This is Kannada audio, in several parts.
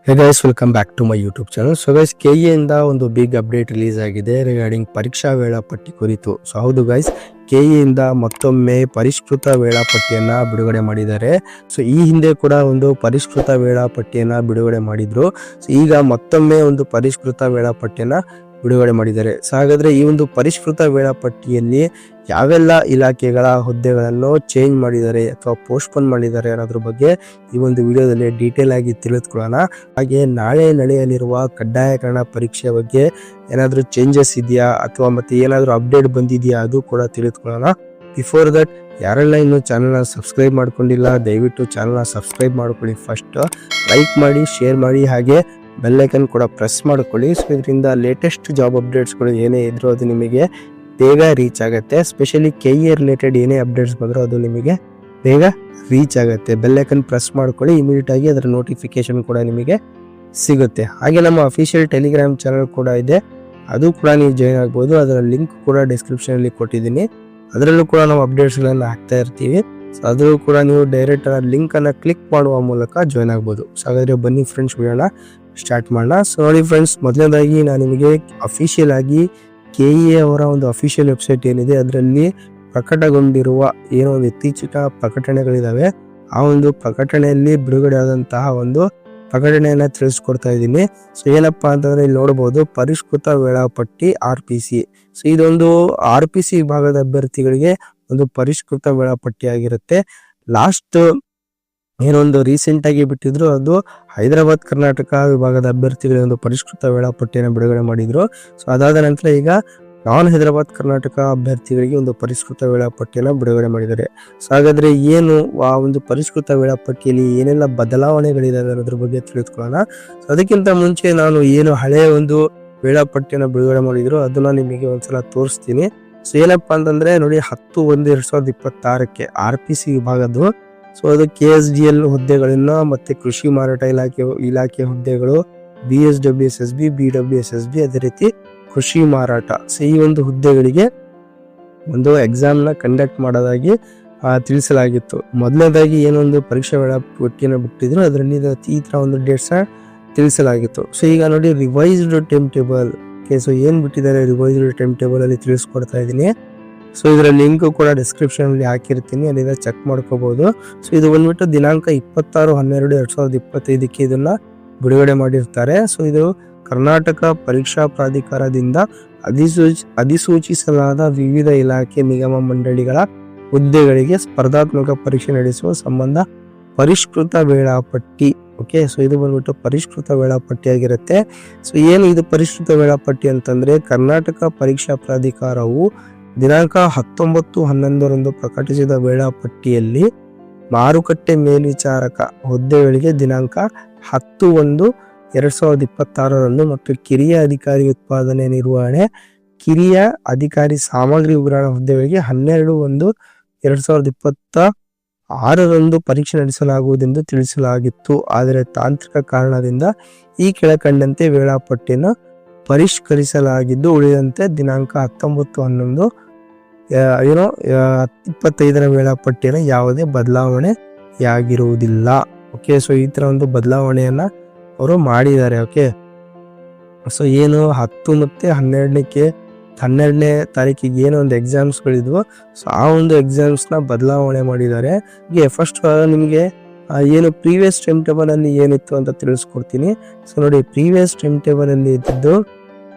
Hey guys, welcome back to my YouTube channel. So guys, KEA ಇಂದ ಒಂದು ಬಿಗ್ ಅಪ್ಡೇಟ್ ರಿಲೀಸ್ ಆಗಿದೆ ರಿಗಾರ್ಡಿಂಗ್ ಪರೀಕ್ಷಾ ವೇಳಾಪಟ್ಟಿ ಕುರಿತು. ಸೊ ಹೌದು ಗೈಸ್, ಕೆಇಎ ಇಂದ ಮತ್ತೊಮ್ಮೆ ಪರಿಷ್ಕೃತ ವೇಳಾಪಟ್ಟಿಯನ್ನ ಬಿಡುಗಡೆ ಮಾಡಿದ್ದಾರೆ. ಸೊ ಈ ಹಿಂದೆ ಕೂಡ ಒಂದು ಪರಿಷ್ಕೃತ ವೇಳಾಪಟ್ಟಿಯನ್ನ ಬಿಡುಗಡೆ ಮಾಡಿದ್ರು. ಸೊ ಈಗ ಮತ್ತೊಮ್ಮೆ ಒಂದು ಪರಿಷ್ಕೃತ ವೇಳಾಪಟ್ಟಿಯನ್ನ ಬಿಡುಗಡೆ ಮಾಡಿದ್ದಾರೆ. ಸೊ ಹಾಗಾದ್ರೆ ಈ ಒಂದು ಪರಿಷ್ಕೃತ ವೇಳಾಪಟ್ಟಿಯಲ್ಲಿ ಯಾವೆಲ್ಲ ಇಲಾಖೆಗಳ ಹುದ್ದೆಗಳನ್ನು ಚೇಂಜ್ ಮಾಡಿದ್ದಾರೆ ಅಥವಾ ಪೋಸ್ಟ್ಪೋನ್ ಮಾಡಿದ್ದಾರೆ ಅನ್ನೋದ್ರ ಬಗ್ಗೆ ಈ ಒಂದು ವಿಡಿಯೋದಲ್ಲಿ ಡೀಟೇಲ್ ಆಗಿ ತಿಳಿದುಕೊಳ್ಳೋಣ. ಹಾಗೆ ನಾಳೆ ನಡೆಯಲಿರುವ ಕಡ್ಡಾಯಕರಣ ಪರೀಕ್ಷೆ ಬಗ್ಗೆ ಏನಾದರೂ ಚೇಂಜಸ್ ಇದೆಯಾ ಅಥವಾ ಮತ್ತೆ ಏನಾದರೂ ಅಪ್ಡೇಟ್ ಬಂದಿದೆಯಾ ಅದು ಕೂಡ ತಿಳಿದುಕೊಳ್ಳೋಣ. ಬಿಫೋರ್ ದಟ್, ಯಾರೆಲ್ಲ ಇನ್ನೂ ಚಾನಲ್ನ ಸಬ್ಸ್ಕ್ರೈಬ್ ಮಾಡ್ಕೊಂಡಿಲ್ಲ ದಯವಿಟ್ಟು ಚಾನಲ್ನ ಸಬ್ಸ್ಕ್ರೈಬ್ ಮಾಡ್ಕೊಳ್ಳಿ. ಫಸ್ಟ್ ಲೈಕ್ ಮಾಡಿ, ಶೇರ್ ಮಾಡಿ, ಹಾಗೆ ಬೆಲ್ ಐಕನ್ ಕೂಡ ಪ್ರೆಸ್ ಮಾಡ್ಕೊಳ್ಳಿ. ಸೊ ಇದರಿಂದ ಲೇಟೆಸ್ಟ್ ಜಾಬ್ ಅಪ್ಡೇಟ್ಸ್ಗಳು ಏನೇ ಇದ್ರೂ ಅದು ನಿಮಗೆ ಬೇಗ ರೀಚ್ ಆಗುತ್ತೆ. ಸ್ಪೆಷಲಿ ಕೆಇಎ ರಿಲೇಟೆಡ್ ಏನೇ ಅಪ್ಡೇಟ್ಸ್ ಬಂದರೂ ಅದು ನಿಮಗೆ ಬೇಗ ರೀಚ್ ಆಗುತ್ತೆ. ಬೆಲ್ ಐಕನ್ ಪ್ರೆಸ್ ಮಾಡ್ಕೊಳ್ಳಿ, ಇಮಿಡಿಯೇಟ್ ಆಗಿ ಅದರ ನೋಟಿಫಿಕೇಶನ್ ಕೂಡ ನಿಮಗೆ ಸಿಗುತ್ತೆ. ಹಾಗೆ ನಮ್ಮ ಅಫಿಷಿಯಲ್ ಟೆಲಿಗ್ರಾಮ್ ಚಾನಲ್ ಕೂಡ ಇದೆ, ಅದು ಕೂಡ ನೀವು ಜಾಯ್ನ್ ಆಗ್ಬೋದು. ಅದರ ಲಿಂಕ್ ಕೂಡ ಡಿಸ್ಕ್ರಿಪ್ಷನ್ ಅಲ್ಲಿ ಕೊಟ್ಟಿದ್ದೀನಿ. ಅದರಲ್ಲೂ ಕೂಡ ನಾವು ಅಪ್ಡೇಟ್ಸ್ಗಳನ್ನು ಹಾಕ್ತಾ ಇರ್ತೀವಿ. ಸೊ ಅದು ಕೂಡ ನೀವು ಡೈರೆಕ್ಟ್ ಲಿಂಕ್ ಅನ್ನ ಕ್ಲಿಕ್ ಮಾಡುವ ಮೂಲಕ ಜಾಯ್ನ್ ಆಗ್ಬೋದು. ಸೊ ಹಾಗಾದ್ರೆ ಬನ್ನಿ ಫ್ರೆಂಡ್ಸ್, ವಿಡಿಯೋನ ಸ್ಟಾರ್ಟ್ ಮಾಡೋಣ. ಸೊ ನೋಡಿ ಫ್ರೆಂಡ್ಸ್, ಮೊದಲನೇದಾಗಿ ನಾನು ನಿಮಗೆ ಅಫಿಷಿಯಲ್ ಆಗಿ ಕೆಇಎ ಅವರ ಒಂದು ಅಫಿಷಿಯಲ್ ವೆಬ್ಸೈಟ್ ಏನಿದೆ ಅದರಲ್ಲಿ ಪ್ರಕಟಗೊಂಡಿರುವ ಏನೋ ಒಂದು ಇತ್ತೀಚಿನ ಪ್ರಕಟಣೆಗಳಿದಾವೆ. ಆ ಒಂದು ಪ್ರಕಟಣೆಯಲ್ಲಿ ಬಿಡುಗಡೆ ಆದಂತಹ ಒಂದು ಪ್ರಕಟಣೆಯನ್ನ ತಿಳಿಸ್ಕೊಡ್ತಾ ಇದ್ದೀನಿ. ಸೊ ಏನಪ್ಪಾ ಅಂತಂದ್ರೆ ಇಲ್ಲಿ ನೋಡಬಹುದು, ಪರಿಷ್ಕೃತ ವೇಳಾಪಟ್ಟಿ RPC. ಸೊ ಇದೊಂದು RPC ವಿಭಾಗದ ಅಭ್ಯರ್ಥಿಗಳಿಗೆ ಒಂದು ಪರಿಷ್ಕೃತ ವೇಳಾಪಟ್ಟಿ ಆಗಿರುತ್ತೆ. ಲಾಸ್ಟ್ ಏನೊಂದು ರೀಸೆಂಟ್ ಆಗಿ ಬಿಟ್ಟಿದ್ರು, ಅದು ಹೈದರಾಬಾದ್ ಕರ್ನಾಟಕ ವಿಭಾಗದ ಅಭ್ಯರ್ಥಿಗಳಿಗೆ ಒಂದು ಪರಿಷ್ಕೃತ ವೇಳಾಪಟ್ಟಿಯನ್ನು ಬಿಡುಗಡೆ ಮಾಡಿದ್ರು. ಸೊ ಅದಾದ ನಂತರ ಈಗ ನಾನ್ ಹೈದರಾಬಾದ್ ಕರ್ನಾಟಕ ಅಭ್ಯರ್ಥಿಗಳಿಗೆ ಒಂದು ಪರಿಷ್ಕೃತ ವೇಳಾಪಟ್ಟಿಯನ್ನು ಬಿಡುಗಡೆ ಮಾಡಿದ್ದಾರೆ. ಸೊ ಹಾಗಾದ್ರೆ ಏನು ಆ ಒಂದು ಪರಿಷ್ಕೃತ ವೇಳಾಪಟ್ಟಿಯಲ್ಲಿ ಏನೆಲ್ಲ ಬದಲಾವಣೆಗಳಿದಾವೆ ಅನ್ನೋದ್ರ ಬಗ್ಗೆ ತಿಳಿದುಕೊಳ್ಳೋಣ. ಸೊ ಅದಕ್ಕಿಂತ ಮುಂಚೆ ನಾನು ಏನು ಹಳೆಯ ಒಂದು ವೇಳಾಪಟ್ಟಿಯನ್ನು ಬಿಡುಗಡೆ ಮಾಡಿದ್ರು ಅದನ್ನ ನಿಮಗೆ ಒಂದ್ಸಲ ತೋರಿಸ್ತೀನಿ. ಸೊ ಏನಪ್ಪಾ ಅಂತಂದ್ರೆ ನೋಡಿ, 10/1/2026 RPC ವಿಭಾಗದ್ದು. ಸೊ ಅದು KSDL ಹುದ್ದೆಗಳನ್ನ ಮತ್ತೆ ಕೃಷಿ ಮಾರಾಟ ಇಲಾಖೆ ಹುದ್ದೆಗಳು, BSWSSB, BWSSB, ಅದೇ ರೀತಿ ಕೃಷಿ ಮಾರಾಟ. ಸೊ ಈ ಒಂದು ಹುದ್ದೆಗಳಿಗೆ ಒಂದು ಎಕ್ಸಾಮ್ ನ ಕಂಡಕ್ಟ್ ಮಾಡೋದಾಗಿ ತಿಳಿಸಲಾಗಿತ್ತು. ಮೊದಲನೇದಾಗಿ ಏನೊಂದು ಪರೀಕ್ಷಾ ವೇಳಾಪಟ್ಟಿಯನ್ನು ಬಿಟ್ಟಿದ್ರು ಅದರಲ್ಲಿ ಈ ತರ ಒಂದು ಡೇಟ್ಸ್ ತಿಳಿಸಲಾಗಿತ್ತು. ಸೊ ಈಗ ನೋಡಿ, ರಿವೈಸ್ಡ್ ಟೈಮ್ ಟೇಬಲ್. ಸೊ ಏನ್ ಬಿಟ್ಟಿದ್ದಾರೆ ರಿವೈಸ್ಡ್ ಟೈಮ್ ಟೇಬಲ್ ಅಲ್ಲಿ ತಿಳಿಸ್ಕೊಡ್ತಾ ಇದ್ದೀನಿ. ಸೊ ಇದರ ಲಿಂಕ್ ಕೂಡ ಡಿಸ್ಕ್ರಿಪ್ಷನ್ ಅಲ್ಲಿ ಹಾಕಿರ್ತೀನಿ, ಅಲ್ಲಿಂದ ಚೆಕ್ ಮಾಡ್ಕೋಬಹುದು. ಸೊ ಇದು ಬಂದ್ಬಿಟ್ಟು ದಿನಾಂಕ 26/12/2025 ಇದನ್ನ ಬಿಡುಗಡೆ ಮಾಡಿರ್ತಾರೆ. ಸೊ ಇದು ಕರ್ನಾಟಕ ಪರೀಕ್ಷಾ ಪ್ರಾಧಿಕಾರದಿಂದ ಅಧಿಸೂಚಿಸಲಾದ ವಿವಿಧ ಇಲಾಖೆ ನಿಗಮ ಮಂಡಳಿಗಳ ಹುದ್ದೆಗಳಿಗೆ ಸ್ಪರ್ಧಾತ್ಮಕ ಪರೀಕ್ಷೆ ನಡೆಸುವ ಸಂಬಂಧ ಪರಿಷ್ಕೃತ ವೇಳಾಪಟ್ಟಿ. ಓಕೆ, ಸೊ ಇದು ಬಂದ್ಬಿಟ್ಟು ಪರಿಷ್ಕೃತ ವೇಳಾಪಟ್ಟಿ ಆಗಿರುತ್ತೆ. ಸೊ ಏನು ಇದು ಪರಿಷ್ಕೃತ ವೇಳಾಪಟ್ಟಿ ಅಂತಂದ್ರೆ, ಕರ್ನಾಟಕ ಪರೀಕ್ಷಾ ಪ್ರಾಧಿಕಾರವು ದಿನಾಂಕ 19/11 ಪ್ರಕಟಿಸಿದ ವೇಳಾಪಟ್ಟಿಯಲ್ಲಿ ಮಾರುಕಟ್ಟೆ ಮೇಲ್ವಿಚಾರಕ ಹುದ್ದೆಗಳಿಗೆ ದಿನಾಂಕ 10/1/2026 ಮತ್ತು ಕಿರಿಯ ಅಧಿಕಾರಿ ಉತ್ಪಾದನೆ ನಿರ್ವಹಣೆ, ಕಿರಿಯ ಅಧಿಕಾರಿ ಸಾಮಗ್ರಿ ವಿವರಣಾ ಹುದ್ದೆಗಳಿಗೆ 12/1/2026 ಪರೀಕ್ಷೆ ನಡೆಸಲಾಗುವುದೆಂದು ತಿಳಿಸಲಾಗಿತ್ತು. ಆದರೆ ತಾಂತ್ರಿಕ ಕಾರಣದಿಂದ ಈ ಕೆಳಕಂಡಂತೆ ವೇಳಾಪಟ್ಟಿಯನ್ನು ಪರಿಷ್ಕರಿಸಲಾಗಿದ್ದು, ಉಳಿದಂತೆ ದಿನಾಂಕ 19/11/2025 ವೇಳಾಪಟ್ಟಿಯನ್ನು ಯಾವುದೇ ಬದಲಾವಣೆಯಾಗಿರುವುದಿಲ್ಲ. ಓಕೆ, ಸೊ ಈ ತರ ಒಂದು ಬದಲಾವಣೆಯನ್ನ ಅವರು ಮಾಡಿದ್ದಾರೆ. ಓಕೆ, ಸೊ ಏನು 10 ಮತ್ತೆ 12ನೇ ತಾರೀಕಿಗೆ ಏನೋ ಒಂದು ಎಕ್ಸಾಮ್ಸ್ಗಳಿದ್ವು, ಸೊ ಆ ಒಂದು ಎಕ್ಸಾಮ್ಸ್ನ ಬದಲಾವಣೆ ಮಾಡಿದ್ದಾರೆ. ಫಸ್ಟ್ ನಿಮಗೆ ಏನು ಪ್ರೀವಿಯಸ್ ಟೈಮ್ ಟೇಬಲ್ ಅಲ್ಲಿ ಏನಿತ್ತು ಅಂತ ತಿಳಿಸ್ಕೊಡ್ತೀನಿ. ಸೊ ನೋಡಿ, ಪ್ರೀವಿಯಸ್ ಟೈಮ್ ಟೇಬಲ್ ಅಲ್ಲಿ ಇದ್ದಿದ್ದು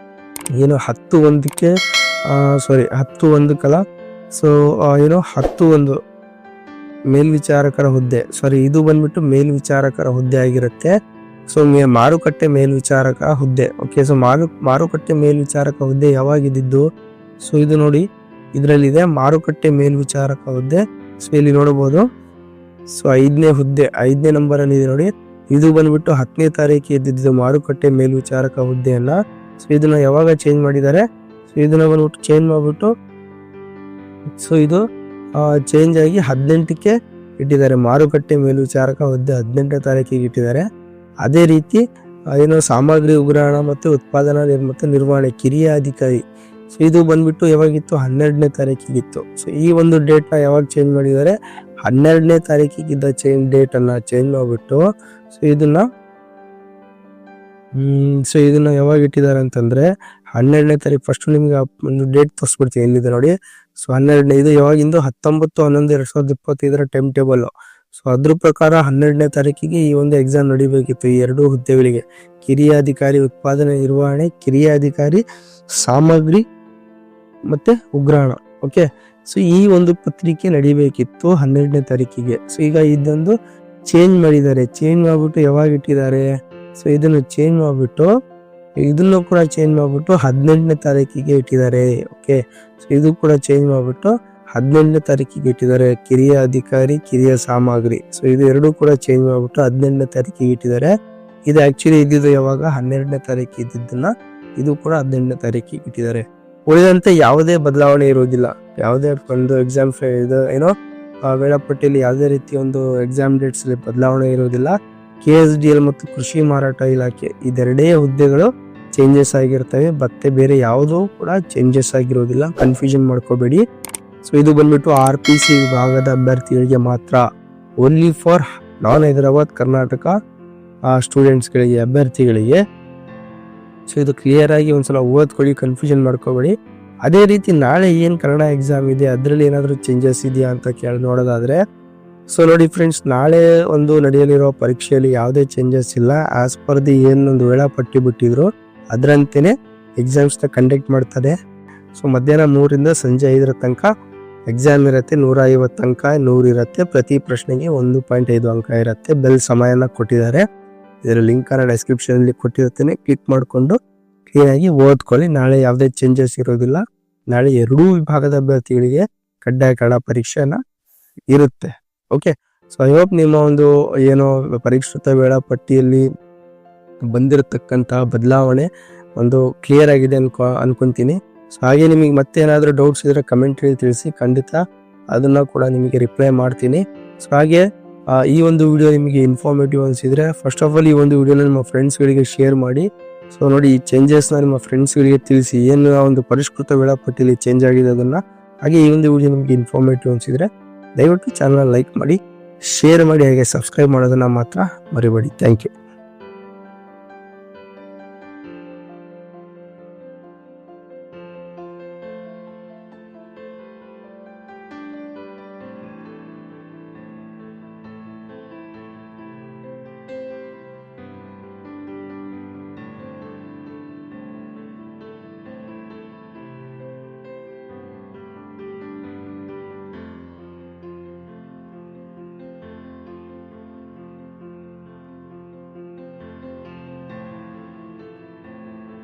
ಏನು 10/1 ಸೊ ಏನು 10/1 ಮೇಲ್ವಿಚಾರಕರ ಹುದ್ದೆ. ಇದು ಬಂದ್ಬಿಟ್ಟು ಮೇಲ್ವಿಚಾರಕರ ಹುದ್ದೆ ಆಗಿರುತ್ತೆ. ಸೊ ಮಾರುಕಟ್ಟೆ ಮೇಲ್ವಿಚಾರಕ ಹುದ್ದೆ. ಓಕೆ, ಸೊ ಮಾರುಕಟ್ಟೆ ಮೇಲ್ವಿಚಾರಕ ಹುದ್ದೆ ಯಾವಾಗಿದ್ದು, ಸೊ ಇದು ನೋಡಿ ಇದರಲ್ಲಿದೆ ಮಾರುಕಟ್ಟೆ ಮೇಲ್ವಿಚಾರಕ ಹುದ್ದೆ. ಸೊ ಇಲ್ಲಿ ನೋಡಬಹುದು, ಸೊ 5ನೇ ಹುದ್ದೆ 5ನೇ ನಂಬರ್ ಅಲ್ಲಿ ಇದೆ ನೋಡಿ. ಇದು ಬಂದ್ಬಿಟ್ಟು 10ನೇ ತಾರೀಕಿಗೆ ಇದ್ದಿದ್ದು ಮಾರುಕಟ್ಟೆ ಮೇಲ್ವಿಚಾರಕ ಹುದ್ದೆಯನ್ನ. ಸೊ ಇದನ್ನ ಯಾವಾಗ ಚೇಂಜ್ ಮಾಡಿದ್ದಾರೆ, ಸೊ ಇದನ್ನ ಬಂದ್ಬಿಟ್ಟು ಚೇಂಜ್ ಮಾಡ್ಬಿಟ್ಟು ಸೊ ಇದು ಚೇಂಜ್ ಆಗಿ 18ಕ್ಕೆ ಇಟ್ಟಿದ್ದಾರೆ. ಮಾರುಕಟ್ಟೆ ಮೇಲ್ವಿಚಾರಕ ಹುದ್ದೆ 18ನೇ ತಾರೀಕಿಗೆ ಇಟ್ಟಿದ್ದಾರೆ. ಅದೇ ರೀತಿ ಏನು ಸಾಮಗ್ರಿ ಉಗ್ರಾಣ ಮತ್ತು ಉತ್ಪಾದನಾ ಮತ್ತು ನಿರ್ವಹಣೆ ಕಿರಿಯ ಅಧಿಕಾರಿ, ಸೊ ಇದು ಬಂದ್ಬಿಟ್ಟು ಯಾವಾಗಿತ್ತು 12ನೇ ತಾರೀಕಿಗಿತ್ತು. ಸೊ ಈ ಒಂದು ಡೇಟ್ನ ಯಾವಾಗ ಚೇಂಜ್ ಮಾಡಿದ್ದಾರೆ, 12ನೇ ತಾರೀಕಿಗಿದ್ದ ಡೇಟ್ ಅನ್ನ ಚೇಂಜ್ ಮಾಡ್ಬಿಟ್ಟು ಸೊ ಇದನ್ನ ಸೊ ಇದನ್ನ ಯಾವಾಗ ಇಟ್ಟಿದ್ದಾರೆ ಅಂತಂದ್ರೆ 12ನೇ ತಾರೀಕು. ಫಸ್ಟ್ ನಿಮ್ಗೆ ಒಂದು ಡೇಟ್ ತೋರಿಸ್ಬಿಡ್ತೀನಿ ಎಲ್ಲಿದೆ ನೋಡಿ. ಸೊ 12ನೇ ಇದು ಯಾವಾಗಿಂದು 19/11/2025 ಟೈಮ್ ಟೇಬಲ್. ಸೊ ಅದ್ರ ಪ್ರಕಾರ 12ನೇ ತಾರೀಕಿಗೆ ಈ ಒಂದು ಎಕ್ಸಾಮ್ ನಡಿಬೇಕಿತ್ತು ಈ 2 ಹುದ್ದೆಗಳಿಗೆ, ಕಿರಿಯ ಅಧಿಕಾರಿ ಉತ್ಪಾದನೆ ನಿರ್ವಹಣೆ, ಕಿರಿಯ ಅಧಿಕಾರಿ ಸಾಮಗ್ರಿ ಮತ್ತೆ ಉಗ್ರಾಣ. ಓಕೆ, ಸೊ ಈ ಒಂದು ಪತ್ರಿಕೆ ನಡಿಬೇಕಿತ್ತು 12ನೇ ತಾರೀಕಿಗೆ. ಸೊ ಈಗ ಇದೊಂದು ಚೇಂಜ್ ಮಾಡಿದ್ದಾರೆ. ಚೇಂಜ್ ಮಾಡ್ಬಿಟ್ಟು ಯಾವಾಗ ಇಟ್ಟಿದ್ದಾರೆ, ಸೊ ಇದನ್ನು ಚೇಂಜ್ ಮಾಡ್ಬಿಟ್ಟು ಇದನ್ನು ಕೂಡ ಚೇಂಜ್ ಮಾಡ್ಬಿಟ್ಟು 18ನೇ ತಾರೀಕಿಗೆ ಇಟ್ಟಿದ್ದಾರೆ. ಓಕೆ, ಸೊ ಇದು ಕೂಡ ಚೇಂಜ್ ಮಾಡ್ಬಿಟ್ಟು 18ನೇ ತಾರೀಕಿಗೆ ಇಟ್ಟಿದ್ದಾರೆ. ಕಿರಿಯ ಅಧಿಕಾರಿ, ಕಿರಿಯ ಸಾಮಗ್ರಿ. ಸೊ ಇದು ಎರಡೂ ಕೂಡ ಚೇಂಜ್ ಮಾಡ್ಬಿಟ್ಟು 18ನೇ ತಾರೀಕಿಗೆ ಇಟ್ಟಿದ್ದಾರೆ. ಇದು ಆಕ್ಚುಲಿ ಇದ್ದಿದ್ದು ಯಾವಾಗ 12ನೇ ತಾರೀಕು ಇದ್ದಿದ್ದನ್ನ ಇದು ಕೂಡ 18ನೇ ತಾರೀಕಿಗೆ ಇಟ್ಟಿದ್ದಾರೆ. ಉಳಿದಂತೆ ಯಾವುದೇ ಬದಲಾವಣೆ ಇರುವುದಿಲ್ಲ. ಯಾವುದೇ ಒಂದು ಎಕ್ಸಾಮ್ ಇದು ಏನೋ ವೇಳಾಪಟ್ಟಿಯಲ್ಲಿ ಯಾವುದೇ ರೀತಿ ಒಂದು ಎಕ್ಸಾಮ್ ಡೇಟ್ಸ್ ಅಲ್ಲಿ ಬದಲಾವಣೆ ಇರುವುದಿಲ್ಲ. KSDL ಮತ್ತು ಕೃಷಿ ಮಾರಾಟ ಇಲಾಖೆ ಇದೆರಡೇ ಹುದ್ದೆಗಳು ಚೇಂಜಸ್ ಆಗಿರ್ತವೆ. ಮತ್ತೆ ಬೇರೆ ಯಾವುದೂ ಕೂಡ ಚೇಂಜಸ್ ಆಗಿರೋದಿಲ್ಲ, ಕನ್ಫ್ಯೂಷನ್ ಮಾಡ್ಕೋಬೇಡಿ. ಸೊ ಇದು ಬಂದ್ಬಿಟ್ಟು RPC ವಿಭಾಗದ ಅಭ್ಯರ್ಥಿಗಳಿಗೆ ಮಾತ್ರ, only for non Hyderabad Karnataka ಸ್ಟೂಡೆಂಟ್ಸ್ಗಳಿಗೆ, ಅಭ್ಯರ್ಥಿಗಳಿಗೆ. ಸೊ ಇದು ಕ್ಲಿಯರ್ ಆಗಿ ಒಂದ್ಸಲ ಓದ್ಕೊಳ್ಳಿ, ಕನ್ಫ್ಯೂಷನ್ ಮಾಡ್ಕೋಬೇಡಿ. ಅದೇ ರೀತಿ ನಾಳೆ ಏನು ಕನ್ನಡ ಎಕ್ಸಾಮ್ ಇದೆ ಅದರಲ್ಲಿ ಏನಾದರೂ ಚೇಂಜಸ್ ಇದೆಯಾ ಅಂತ ನೋಡೋದಾದ್ರೆ, ಸೊ ನೋಡಿ ಫ್ರೆಂಡ್ಸ್, ನಾಳೆ ಒಂದು ನಡೆಯಲಿರೋ ಪರೀಕ್ಷೆಯಲ್ಲಿ ಯಾವುದೇ ಚೇಂಜಸ್ ಇಲ್ಲ. ಆಸ್ ಪರ್ ದಿ ಏನೊಂದು ವೇಳಾಪಟ್ಟಿ ಬಿಟ್ಟಿದ್ರು ಅದರಂತೆಯೇ ಎಕ್ಸಾಮ್ಸ್ನ ಕಂಡಕ್ಟ್ ಮಾಡ್ತಾರೆ. ಸೊ ಮಧ್ಯಾಹ್ನ 3ರಿಂದ ಸಂಜೆ 5 ತನಕ ಎಕ್ಸಾಮ್ ಇರುತ್ತೆ. 150 ಅಂಕ 100 ಇರುತ್ತೆ. ಪ್ರತಿ ಪ್ರಶ್ನೆಗೆ 1.5 ಅಂಕ ಇರುತ್ತೆ. ಬೆಲ್ ಸಮಯನ ಕೊಟ್ಟಿದ್ದಾರೆ. ಇದರ ಲಿಂಕ್ ಅನ್ನ ಡಿಸ್ಕ್ರಿಪ್ಷನ್ ಅಲ್ಲಿ ಕೊಟ್ಟಿರುತ್ತೇನೆ, ಕ್ಲಿಕ್ ಮಾಡಿಕೊಂಡು ಕ್ಲೀನ್ ಆಗಿ ಓದ್ಕೊಳ್ಳಿ. ನಾಳೆ ಯಾವುದೇ ಚೇಂಜಸ್ ಇರೋದಿಲ್ಲ. ನಾಳೆ 2 ವಿಭಾಗದ ಅಭ್ಯರ್ಥಿಗಳಿಗೆ ಕಡ್ಡಾಯ ಕನ್ನಡ ಪರೀಕ್ಷೆನ ಇರುತ್ತೆ. ಓಕೆ, ಸೊ ಐ ಹೋಪ್ ನಿಮ್ಮ ಒಂದು ಏನೋ ಪರಿಷ್ಕೃತ ವೇಳಾಪಟ್ಟಿಯಲ್ಲಿ ಬಂದಿರತಕ್ಕಂತಹ ಬದಲಾವಣೆ ಒಂದು ಕ್ಲಿಯರ್ ಆಗಿದೆ ಅನ್ಕೊಂತೀನಿ. ಸೊ ಹಾಗೆ ನಿಮಗೆ ಮತ್ತೆ ಏನಾದರೂ ಡೌಟ್ಸ್ ಇದ್ರೆ ಕಮೆಂಟ್ ತಿಳಿಸಿ, ಖಂಡಿತ ಅದನ್ನ ಕೂಡ ನಿಮಗೆ ರಿಪ್ಲೈ ಮಾಡ್ತೀನಿ. ಸೊ ಹಾಗೆ ಈ ಒಂದು ವಿಡಿಯೋ ನಿಮಗೆ ಇನ್ಫಾರ್ಮೇಟಿವ್ ಅನಿಸಿದ್ರೆ ಫಸ್ಟ್ ಆಫ್ ಆಲ್ ಈ ಒಂದು ವಿಡಿಯೋನ ನಿಮ್ಮ ಫ್ರೆಂಡ್ಸ್ಗಳಿಗೆ ಶೇರ್ ಮಾಡಿ. ಸೊ ನೋಡಿ, ಈ ಚೇಂಜಸ್ನ ನಿಮ್ಮ ಫ್ರೆಂಡ್ಸ್ಗಳಿಗೆ ತಿಳಿಸಿ, ಏನು ಒಂದು ಪರಿಷ್ಕೃತ ವೇಳಾಪಟ್ಟಿಯಲ್ಲಿ ಚೇಂಜ್ ಆಗಿದೆ ಅದನ್ನ. ಹಾಗೆ ಈ ಒಂದು ವಿಡಿಯೋ ನಿಮಗೆ ಇನ್ಫಾರ್ಮೇಟಿವ್ ಅನಿಸಿದ್ರೆ ದಯವಿಟ್ಟು ಚಾನಲ್ ಲೈಕ್ ಮಾಡಿ, ಶೇರ್ ಮಾಡಿ, ಹಾಗೆ ಸಬ್ಸ್ಕ್ರೈಬ್ ಮಾಡೋದನ್ನ ಮಾತ್ರ ಮರಿಬೇಡಿ. Thank you.